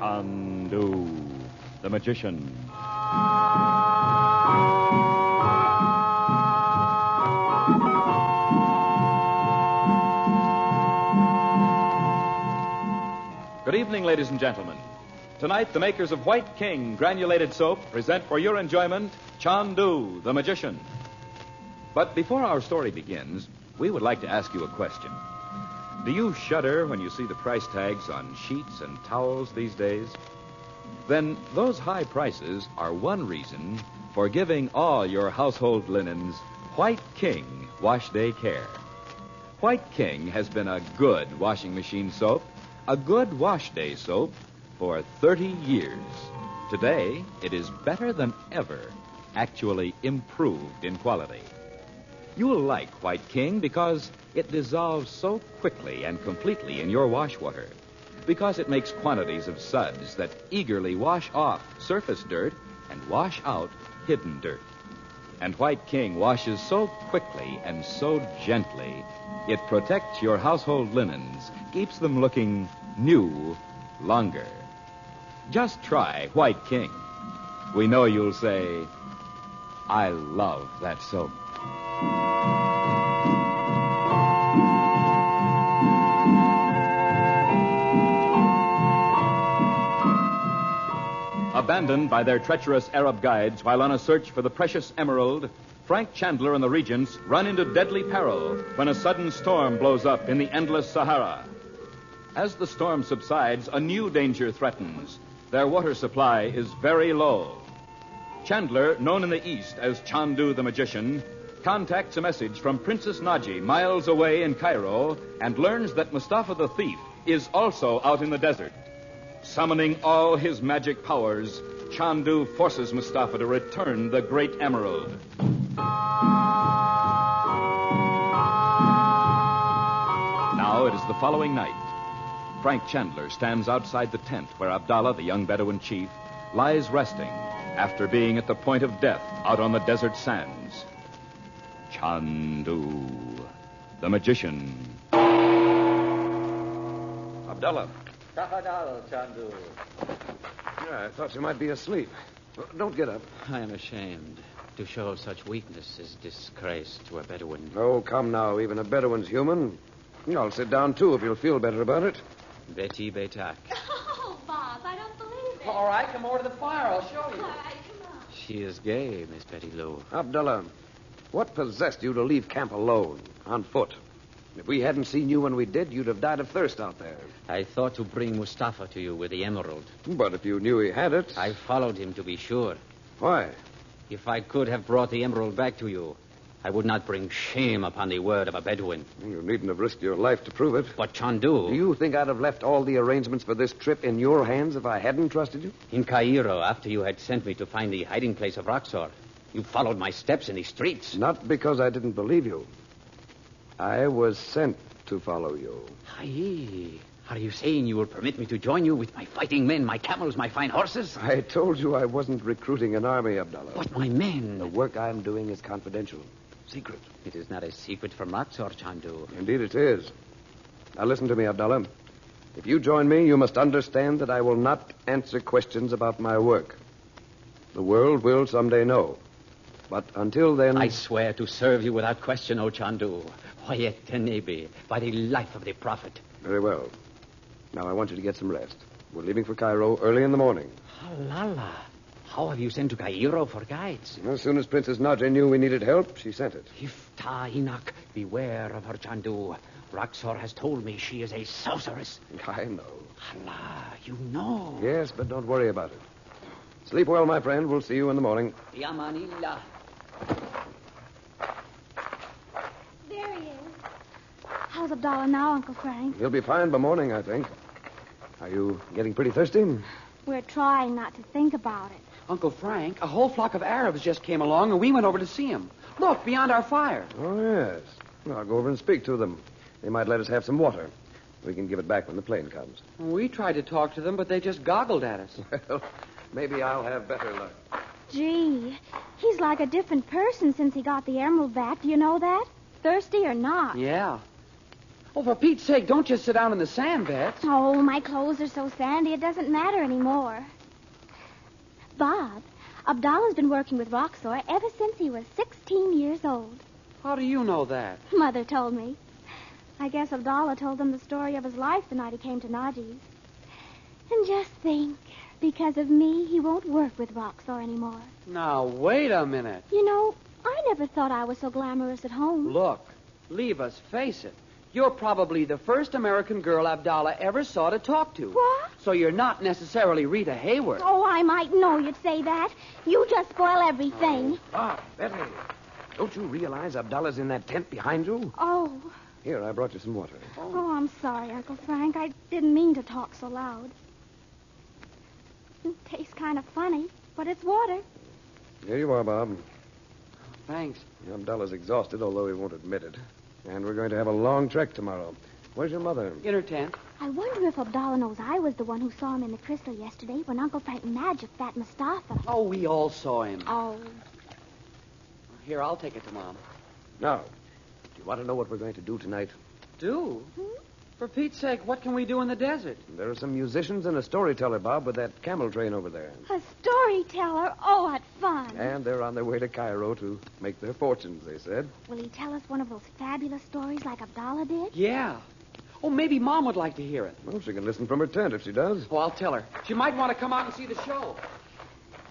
Chandu, the magician. Good evening, ladies and gentlemen. Tonight, the makers of White King granulated soap present for your enjoyment Chandu, the magician. But before our story begins, we would like to ask you a question. Do you shudder when you see the price tags on sheets and towels these days? Then those high prices are one reason for giving all your household linens White King Wash Day Care. White King has been a good washing machine soap, a good wash day soap for 30 years. Today, it is better than ever, actually improved in quality. You'll like White King because it dissolves so quickly and completely in your wash water, because it makes quantities of suds that eagerly wash off surface dirt and wash out hidden dirt. And White King washes so quickly and so gently, it protects your household linens, keeps them looking new longer. Just try White King. We know you'll say, I love that soap. Abandoned by their treacherous Arab guides while on a search for the precious emerald, Frank Chandler and the regents run into deadly peril when a sudden storm blows up in the endless Sahara. As the storm subsides, a new danger threatens. Their water supply is very low. Chandler, known in the East as Chandu the magician, contacts a message from Princess Naji miles away in Cairo and learns that Mustafa the thief is also out in the desert. Summoning all his magic powers, Chandu forces Mustafa to return the great emerald. Now it is the following night. Frank Chandler stands outside the tent where Abdullah, the young Bedouin chief, lies resting after being at the point of death out on the desert sands. Chandu, the magician. Abdullah. Tafadal, Chandu. Yeah, I thought you might be asleep. Don't get up. I am ashamed. To show such weakness is disgrace to a Bedouin. Oh, come now. Even a Bedouin's human. I'll sit down, too, if you'll feel better about it. Betty Betak. Oh, Bob, I don't believe it. All right, come over to the fire. I'll show you. All right, come on. She is gay, Miss Betty Lou. Abdullah, what possessed you to leave camp alone, on foot? If we hadn't seen you when we did, you'd have died of thirst out there. I thought to bring Mustafa to you with the emerald. But if you knew he had it... I followed him to be sure. Why? If I could have brought the emerald back to you, I would not bring shame upon the word of a Bedouin. You needn't have risked your life to prove it. But Chandu... Do you think I'd have left all the arrangements for this trip in your hands if I hadn't trusted you? In Cairo, after you had sent me to find the hiding place of Roxor, you followed my steps in the streets. Not because I didn't believe you. I was sent to follow you. Aye. Are you saying you will permit me to join you with my fighting men, my camels, my fine horses? I told you I wasn't recruiting an army, Abdullah. But my men... The work I'm doing is confidential. Secret. It is not a secret from Roxor, Chandu. Indeed it is. Now listen to me, Abdullah. If you join me, you must understand that I will not answer questions about my work. The world will someday know. But until then... I swear to serve you without question, O Chandu. Wayet Tenebi, by the life of the Prophet. Very well. Now I want you to get some rest. We're leaving for Cairo early in the morning. Halala. How have you sent to Cairo for guides? As soon as Princess Naja knew we needed help, she sent it. Ifta Inak, beware of her, Chandu. Roxor has told me she is a sorceress. I know. Allah, you know. Yes, but don't worry about it. Sleep well, my friend. We'll see you in the morning. Yamanillah. There he is. How's Abdullah now, Uncle Frank? He'll be fine by morning, I think. Are you getting pretty thirsty? We're trying not to think about it. Uncle Frank, a whole flock of Arabs just came along, and we went over to see him. Look, beyond our fire. Oh, yes. Well, I'll go over and speak to them. They might let us have some water. We can give it back when the plane comes. We tried to talk to them, but they just goggled at us. Well, maybe I'll have better luck. Gee, he's like a different person since he got the emerald back. Do you know that? Thirsty or not? Yeah. Oh, for Pete's sake, don't just sit down in the sand, Beth. Oh, my clothes are so sandy it doesn't matter anymore. Bob, Abdullah's been working with Roxor ever since he was 16 years old. How do you know that? Mother told me. I guess Abdullah told them the story of his life the night he came to Najee's. And just think, because of me, he won't work with Roxor anymore. Now, wait a minute. You know, I never thought I was so glamorous at home. Look, leave us face it. You're probably the first American girl Abdullah ever saw to talk to. What? So you're not necessarily Rita Hayworth. Oh, I might know you'd say that. You just spoil everything. Ah, Betty. Don't you realize Abdullah's in that tent behind you? Oh. Here, I brought you some water. Oh, I'm sorry, Uncle Frank. I didn't mean to talk so loud. It tastes kind of funny, but it's water. Here you are, Bob. Thanks. Abdullah's exhausted, although he won't admit it. And we're going to have a long trek tomorrow. Where's your mother? In her tent. I wonder if Abdullah knows I was the one who saw him in the crystal yesterday when Uncle Frank magicked that Mustafa. Oh, we all saw him. Oh. Here, I'll take it to Mom. Now, do you want to know what we're going to do tonight? Do? For Pete's sake, what can we do in the desert? There are some musicians and a storyteller, Bob, with that camel train over there. A storyteller? Oh, what fun. And they're on their way to Cairo to make their fortunes, they said. Will he tell us one of those fabulous stories like Abdullah did? Yeah. Oh, maybe Mom would like to hear it. Well, she can listen from her tent if she does. Oh, I'll tell her. She might want to come out and see the show.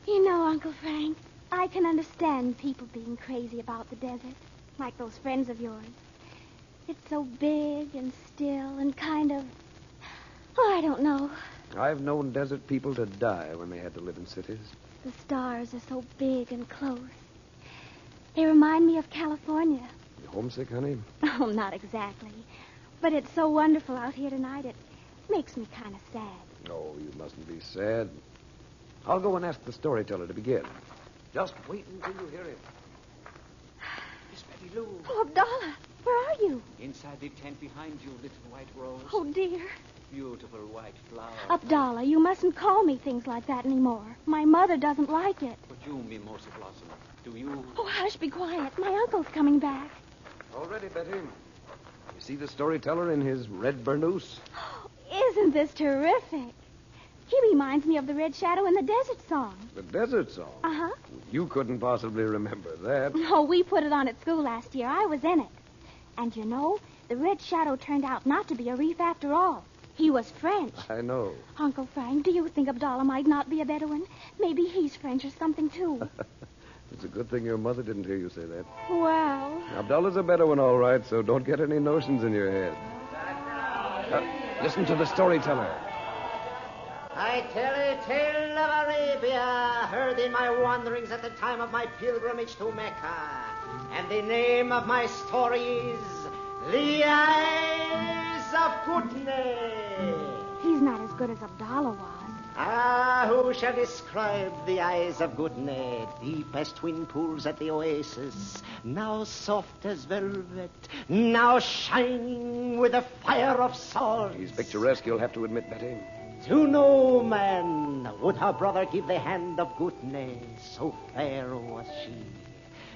You know, Uncle Frank, I can understand people being crazy about the desert, like those friends of yours. It's so big and still and kind of... Oh, I don't know. I've known desert people to die when they had to live in cities. The stars are so big and close. They remind me of California. You homesick, honey? Oh, not exactly. But it's so wonderful out here tonight, it makes me kind of sad. Oh, you mustn't be sad. I'll go and ask the storyteller to begin. Just wait until you hear him. Miss Betty Lou. Oh, Abdullah, where are you? Inside the tent behind you, little white rose. Oh, dear. Beautiful white flower. Abdullah, you mustn't call me things like that anymore. My mother doesn't like it. But you, Mimosa Blossom, do you? Oh, hush, be quiet. My uncle's coming back. All ready, Betty. You see the storyteller in his red burnous? Isn't this terrific? He reminds me of the Red Shadow in the Desert Song. The desert song? Uh-huh. You couldn't possibly remember that. Oh, we put it on at school last year. I was in it. And you know, the Red Shadow turned out not to be a reef after all. He was French. I know. Uncle Frank, do you think Abdullah might not be a Bedouin? Maybe he's French or something, too. It's a good thing your mother didn't hear you say that. Well... Abdullah's a Bedouin, all right, so don't get any notions in your head. Listen to the storyteller. I tell a tale of Arabia, heard in my wanderings at the time of my pilgrimage to Mecca. And the name of my story is The Eyes of Goodness. He's not as good as Abdullah was. Ah, who shall describe the eyes of Goodness? Deep as twin pools at the oasis, now soft as velvet, now shining with the fire of salt. He's picturesque, you'll have to admit, Betty. To no man would her brother give the hand of Goodness, so fair was she.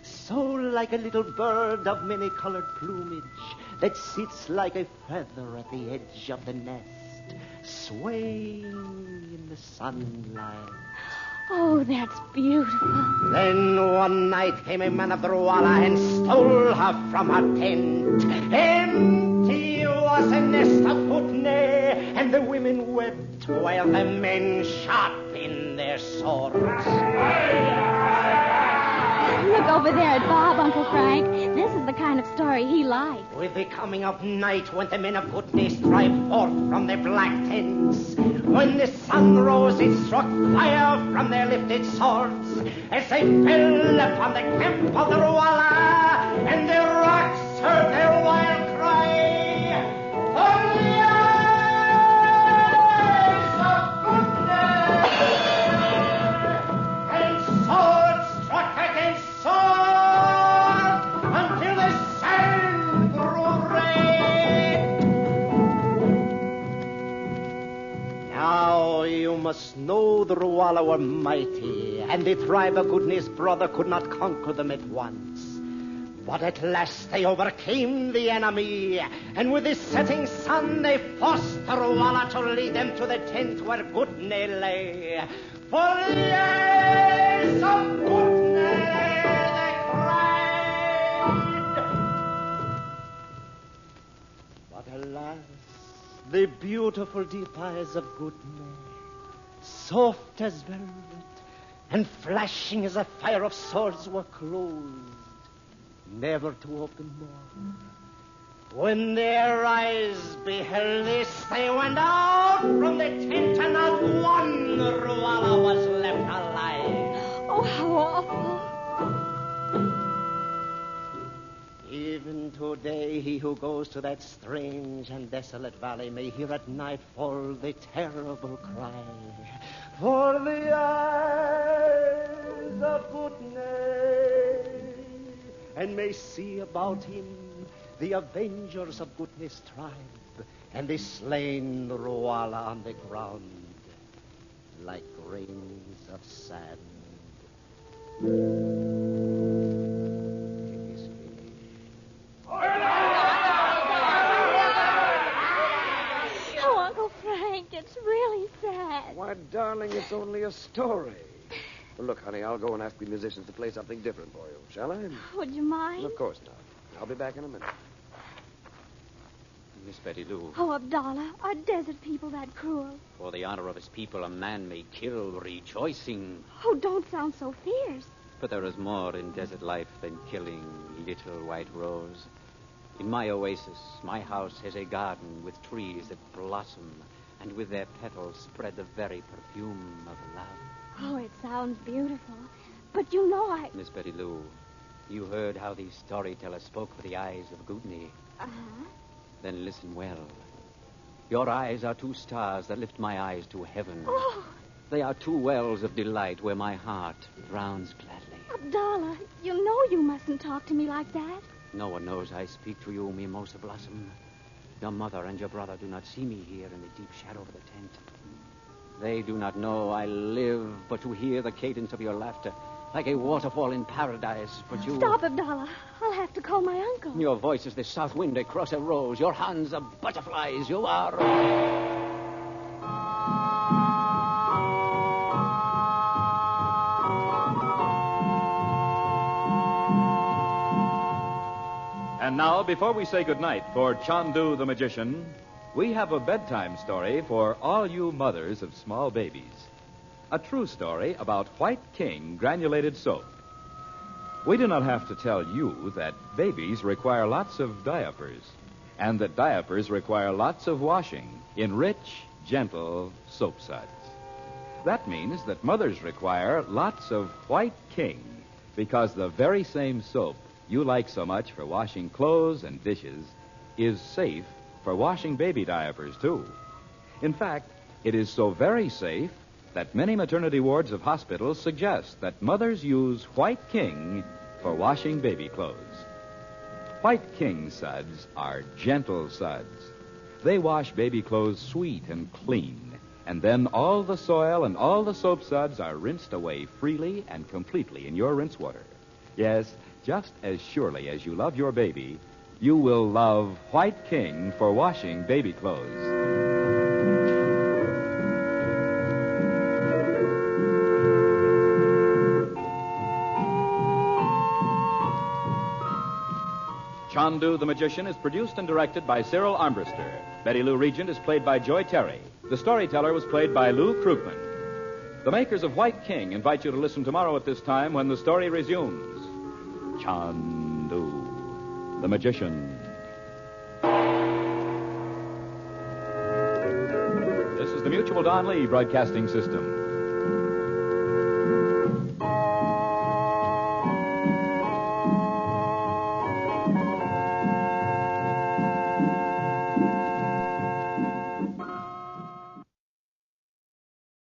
So like a little bird of many-colored plumage that sits like a feather at the edge of the nest, swaying in the sunlight. Oh, that's beautiful. Then one night came a man of the Ruwala and stole her from her tent. Empty was a nest of Putney, and the women wept while the men sharpened their swords. Look over there at Bob, Uncle Frank. This is the kind of story he likes. With the coming of night went the men of Goodness drive forth from their black tents. When the sun rose, it struck fire from their lifted swords as they fell upon the camp of the Ruwala, and the rocks heard their wild cry. For the eyes of Goodness! And sword struck against sword until the sand grew red. Now you must know the Ruwala were mighty, and the tribe of Goodness brother could not conquer them at once. But at last they overcame the enemy, and with the setting sun they forced the Ruala to lead them to the tent where Gutney lay. For years of Gutney they cried. But alas, the beautiful deep eyes of Gutney, soft as velvet and flashing as a fire of swords, were closed, never to open more. When their eyes beheld this, they went out from the tent, and not one Ruala was left alive. Oh, how awful. Even today, he who goes to that strange and desolate valley may hear at nightfall the terrible cry, for the eyes of Gutney, and may see about him the avengers of Gutney's tribe, and the slain Ruala on the ground like grains of sand. It is finished. Oh, Uncle Frank, it's really sad. Why, darling, it's only a story. Well, look, honey, I'll go and ask the musicians to play something different for you. Shall I? Would you mind? Of course not. I'll be back in a minute. Miss Betty Lou, Oh, Abdullah, are desert people that cruel? for the honor of his people, a man may kill rejoicing. Oh, don't sound so fierce. But there is more in desert life than killing little white rose. In my oasis, my house has a garden with trees that blossom, and with their petals spread the very perfume of love. Oh, it sounds beautiful. But you know Miss Betty Lou, you heard how the storyteller spoke for the eyes of Gutney. Uh-huh. Then listen well. Your eyes are two stars that lift my eyes to heaven. Oh, They are two wells of delight where my heart drowns gladly. Abdullah, you know you mustn't talk to me like that. No one knows I speak to you, Mimosa Blossom. Your mother and your brother do not see me here in the deep shadow of the tent. They do not know I live but to hear the cadence of your laughter, like a waterfall in paradise. But you... Stop, Abdullah. I'll have to call my uncle. Your voice is the south wind across a rose. Your hands are butterflies. You are... And now, before we say goodnight for Chandu the Magician, we have a bedtime story for all you mothers of small babies. A true story about White King granulated soap. We do not have to tell you that babies require lots of diapers, and that diapers require lots of washing in rich, gentle soap suds. That means that mothers require lots of White King, because the very same soap you like so much for washing clothes and dishes is safe for washing baby diapers, too. In fact, it is so very safe that many maternity wards of hospitals suggest that mothers use White King for washing baby clothes. White King suds are gentle suds. They wash baby clothes sweet and clean, and then all the soil and all the soap suds are rinsed away freely and completely in your rinse water. Yes, just as surely as you love your baby, you will love White King for washing baby clothes. Chandu the Magician is produced and directed by Cyril Armbruster. Betty Lou Regent is played by Joy Terry. The storyteller was played by Lou Krugman. The makers of White King invite you to listen tomorrow at this time when the story resumes. Chandu the Magician. This is the Mutual Don Lee Broadcasting System.